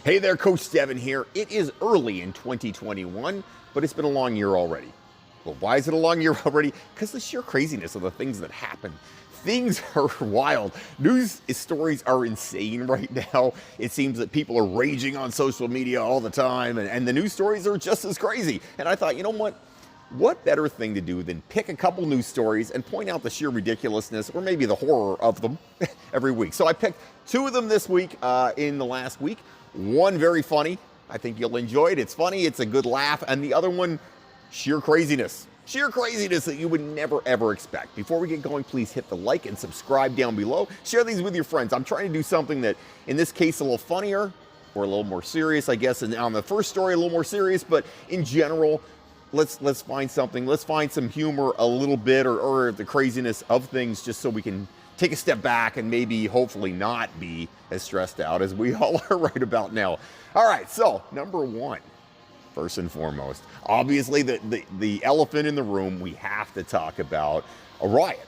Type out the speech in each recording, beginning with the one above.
Hey there, Coach Devin here. It is early in 2021, but it's been a long year already. Well, why is it a long year already? Because the sheer craziness of the things that happen. Things are wild. News stories are insane right now. It seems that people are raging on social media all the time, and the news stories are just as crazy. And I thought, you know what? What better thing to do than pick a couple news stories and point out the sheer ridiculousness or maybe the horror of them every week. So I picked two of them this week in the last week. One very funny. I think you'll enjoy it. It's funny. It's a good laugh. And the other one, sheer craziness. Sheer craziness that you would never, ever expect. Before we get going, please hit the like and subscribe down below. Share these with your friends. I'm trying to do something that, in this case, a little funnier or a little more serious, I guess. And on the first story, a little more serious. But in general, let's find something. Let's find some humor a little bit or the craziness of things just so we can take a step back and maybe hopefully not be as stressed out as we all are right about now. All right, so number one, first and foremost, obviously the elephant in the room, we have to talk about a riot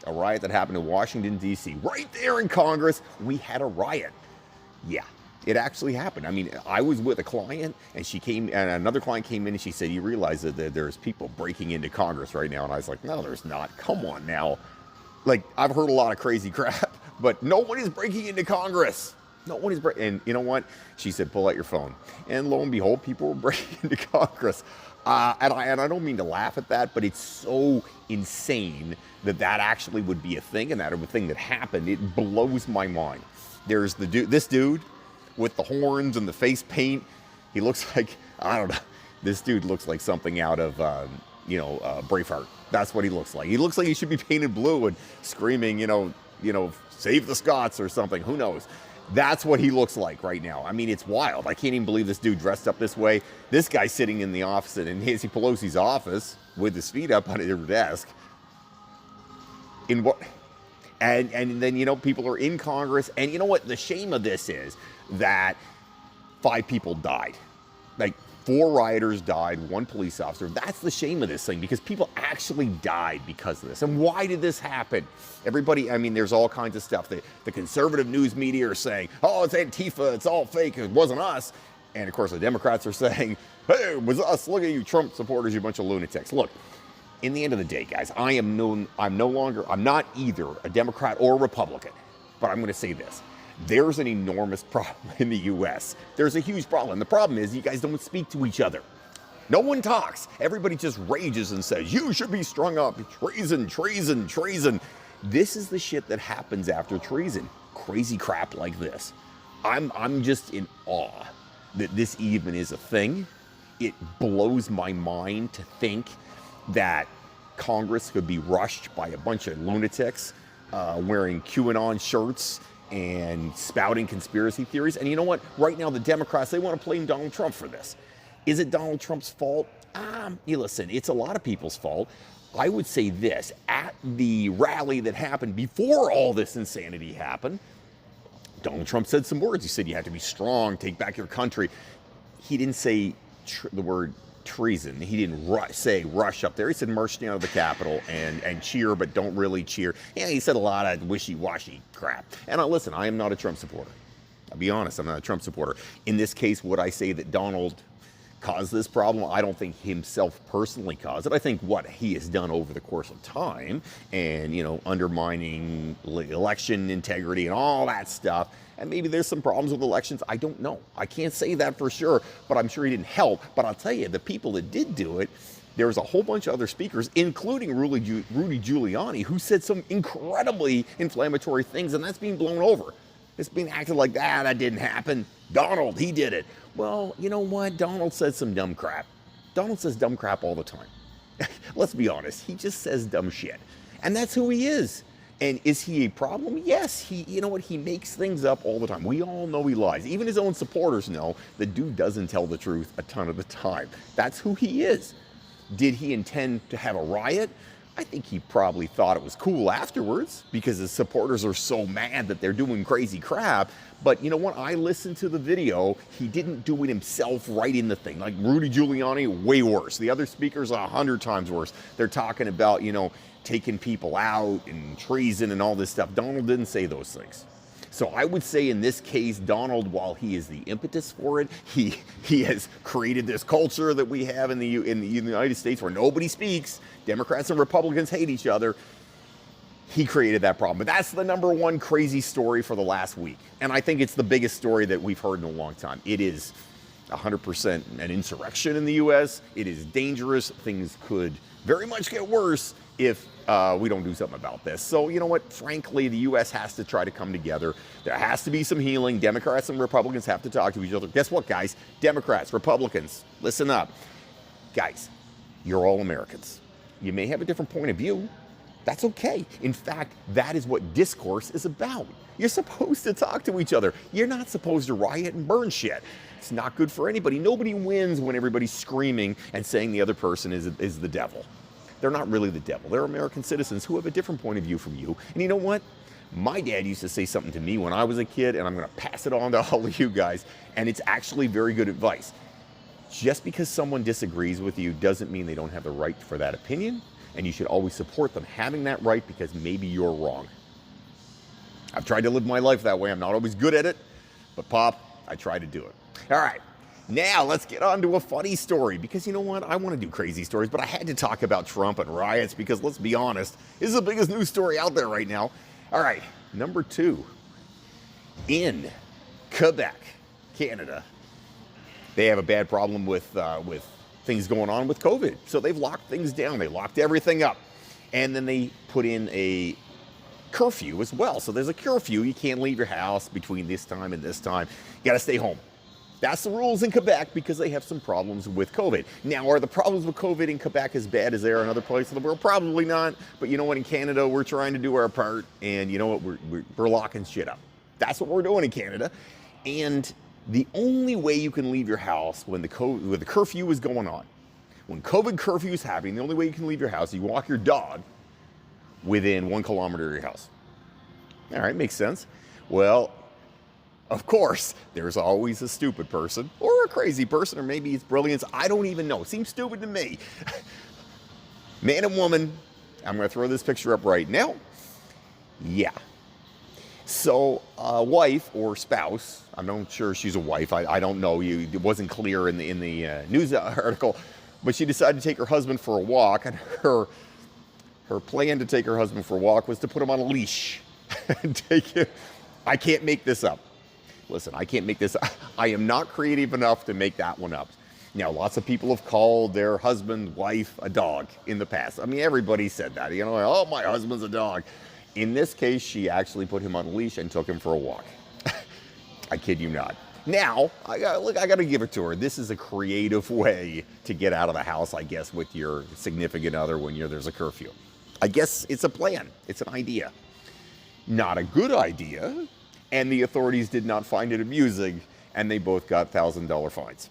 that happened in Washington, D.C. Right there in Congress, we had a riot. Yeah. It actually happened. I mean, I was with a client and she came and another client came in and she said, you realize that there's people breaking into Congress right now? And I was like, no, there's not. Come on now. Like, I've heard a lot of crazy crap, but no one is breaking into Congress. No one is breaking. And you know what? She said, pull out your phone. And lo and behold, people were breaking into Congress. And I don't mean to laugh at that, but it's so insane that actually would be a thing and that a thing that happened. It blows my mind. There's this dude with the horns and the face paint. He looks like, I don't know, this dude looks like something out of, Braveheart. That's what he looks like. He looks like he should be painted blue and screaming, save the Scots or something. Who knows? That's what he looks like right now. I mean, it's wild. I can't even believe this dude dressed up this way. This guy sitting in the office in Nancy Pelosi's office with his feet up on her desk. In what? And then, people are in Congress. And you know what? The shame of this is that 5 people died. Like 4 rioters died, 1 police officer. That's the shame of this thing because people actually died because of this. And why did this happen? Everybody, I mean, there's all kinds of stuff. The conservative news media are saying, oh, it's Antifa, it's all fake, it wasn't us. And of course, the Democrats are saying, hey, it was us. Look at you Trump supporters, you bunch of lunatics. Look. In the end of the day, guys, I'm not either a Democrat or a Republican, but I'm going to say this. There's an enormous problem in the U.S. There's a huge problem. The problem is you guys don't speak to each other. No one talks. Everybody just rages and says, you should be strung up. Treason, treason, treason. This is the shit that happens after treason. Crazy crap like this. I'm just in awe that this even is a thing. It blows my mind to think that Congress could be rushed by a bunch of lunatics wearing QAnon shirts and spouting conspiracy theories. And you know what? Right now, the Democrats, they want to blame Donald Trump for this. Is it Donald Trump's fault? Listen, it's a lot of people's fault. I would say this. At the rally that happened before all this insanity happened, Donald Trump said some words. He said, you have to be strong, take back your country. He didn't say the word treason. He didn't say rush up there. He said march down to the Capitol and cheer, but don't really cheer. Yeah, he said a lot of wishy-washy crap. And listen, I am not a Trump supporter. I'll be honest, I'm not a Trump supporter. In this case, would I say that Donald caused this problem? I don't think himself personally caused it. I think what he has done over the course of time and, undermining election integrity and all that stuff. And maybe there's some problems with elections. I don't know. I can't say that for sure, but I'm sure he didn't help. But I'll tell you, the people that did do it, there was a whole bunch of other speakers, including Rudy Giuliani, who said some incredibly inflammatory things, and that's being blown over. It's being acted like, that didn't happen. Donald, he did it. Well, you know what? Donald says some dumb crap. Donald says dumb crap all the time. Let's be honest. He just says dumb shit. And that's who he is. And is he a problem? Yes. You know what? He makes things up all the time. We all know he lies. Even his own supporters know the dude doesn't tell the truth a ton of the time. That's who he is. Did he intend to have a riot? I think he probably thought it was cool afterwards because his supporters are so mad that they're doing crazy crap. But you know what? I listened to the video. He didn't do it himself right in the thing. Like Rudy Giuliani, way worse. The other speakers, 100 times worse. They're talking about, taking people out and treason and all this stuff. Donald didn't say those things. So I would say in this case, Donald, while he is the impetus for it, he has created this culture that we have in the United States where nobody speaks. Democrats and Republicans hate each other. He created that problem. But that's the number one crazy story for the last week. And I think it's the biggest story that we've heard in a long time. It is 100% an insurrection in the U.S. It is dangerous. Things could very much get worse if we don't do something about this. So, you know what? Frankly, the U.S. has to try to come together. There has to be some healing. Democrats and Republicans have to talk to each other. Guess what, guys? Democrats, Republicans, listen up. Guys, you're all Americans. You may have a different point of view. That's okay. In fact, that is what discourse is about. You're supposed to talk to each other. You're not supposed to riot and burn shit. It's not good for anybody. Nobody wins when everybody's screaming and saying the other person is the devil. They're not really the devil. They're American citizens who have a different point of view from you. And you know what? My dad used to say something to me when I was a kid, and I'm going to pass it on to all of you guys, and it's actually very good advice. Just because someone disagrees with you doesn't mean they don't have the right for that opinion, and you should always support them having that right because maybe you're wrong. I've tried to live my life that way. I'm not always good at it, but Pop, I try to do it. All right, now let's get on to a funny story because you know what? I want to do crazy stories, but I had to talk about Trump and riots because let's be honest, this is the biggest news story out there right now. All right, number 2. In Quebec, Canada, they have a bad problem with things going on with COVID. So they've locked things down. They locked everything up. And then they put in a curfew as well. So there's a curfew. You can't leave your house between this time and this time. You got to stay home. That's the rules in Quebec because they have some problems with COVID. Now, are the problems with COVID in Quebec as bad as they are in other places of the world? Probably not. But you know what? In Canada, we're trying to do our part. And you know what? We're locking shit up. That's what we're doing in Canada. And the only way you can leave your house when the curfew is going on, when COVID curfew is happening, the only way you can leave your house is you walk your dog within 1 kilometer of your house. All right, makes sense. Well, of course, there's always a stupid person or a crazy person, or maybe it's brilliance. I don't even know. It seems stupid to me. Man and woman, I'm going to throw this picture up right now. Yeah. So a wife or spouse, I'm not sure she's a wife, I don't know, it wasn't clear in the news article, but she decided to take her husband for a walk, and her plan to take her husband for a walk was to put him on a leash and take him. I can't make this up. Listen, I can't make this up. I am not creative enough to make that one up. Now, lots of people have called their husband, wife, a dog in the past. I mean, everybody said that, you know, oh, my husband's a dog. In this case, she actually put him on a leash and took him for a walk. I kid you not. Now, I got to give it to her. This is a creative way to get out of the house, I guess, with your significant other when there's a curfew. I guess it's a plan. It's an idea. Not a good idea, and the authorities did not find it amusing, and they both got $1,000 fines,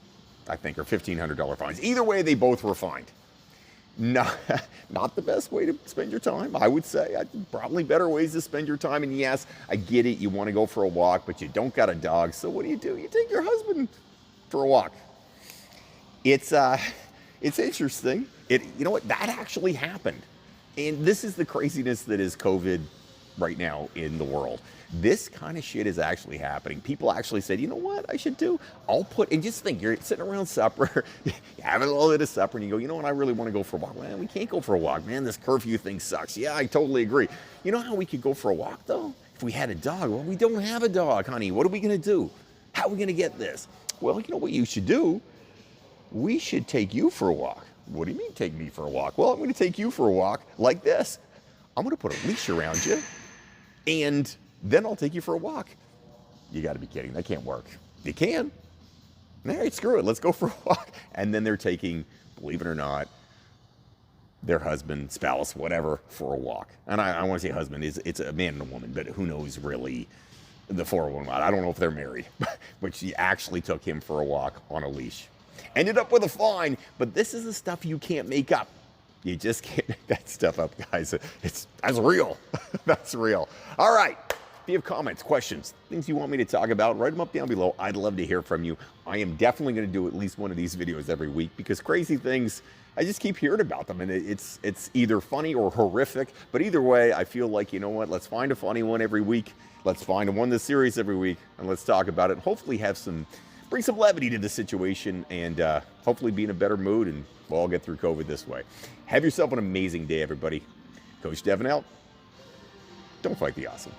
I think, or $1,500 fines. Either way, they both were fined. Not the best way to spend your time, I would say. Probably better ways to spend your time. And yes, I get it. You want to go for a walk, but you don't got a dog. So what do? You take your husband for a walk. It's interesting. You know what? That actually happened. And this is the craziness that is COVID right now in the world. This kind of shit is actually happening. People actually said, you know what I should do? And just think, you're sitting around supper, you're having a little bit of supper, and you go, you know what, I really want to go for a walk. Man, we can't go for a walk, man. This curfew thing sucks. Yeah, I totally agree. You know how we could go for a walk, though? If we had a dog. Well, we don't have a dog, honey. What are we going to do? How are we going to get this? Well, you know what you should do? We should take you for a walk. What do you mean take me for a walk? Well, I'm going to take you for a walk like this. I'm going to put a leash around you, and then I'll take you for a walk. You got to be kidding. That can't work. You can. All right, screw it. Let's go for a walk. And then they're taking, believe it or not, their husband, spouse, whatever, for a walk. And I want to say husband. It's a man and a woman, but who knows really the 411. I don't know if they're married. But she actually took him for a walk on a leash. Ended up with a fine, but this is the stuff you can't make up. You just can't make that stuff up, guys. That's real. That's real. All right. If you have comments, questions, things you want me to talk about, write them up down below. I'd love to hear from you. I am definitely going to do at least one of these videos every week because crazy things, I just keep hearing about them, and it's either funny or horrific. But either way, I feel like, you know what? Let's find a funny one every week. Let's find one that's serious every week, and let's talk about it. Hopefully, bring some levity to the situation, and hopefully be in a better mood, and we'll all get through COVID this way. Have yourself an amazing day, everybody. Coach Devin out. Don't fight the awesome.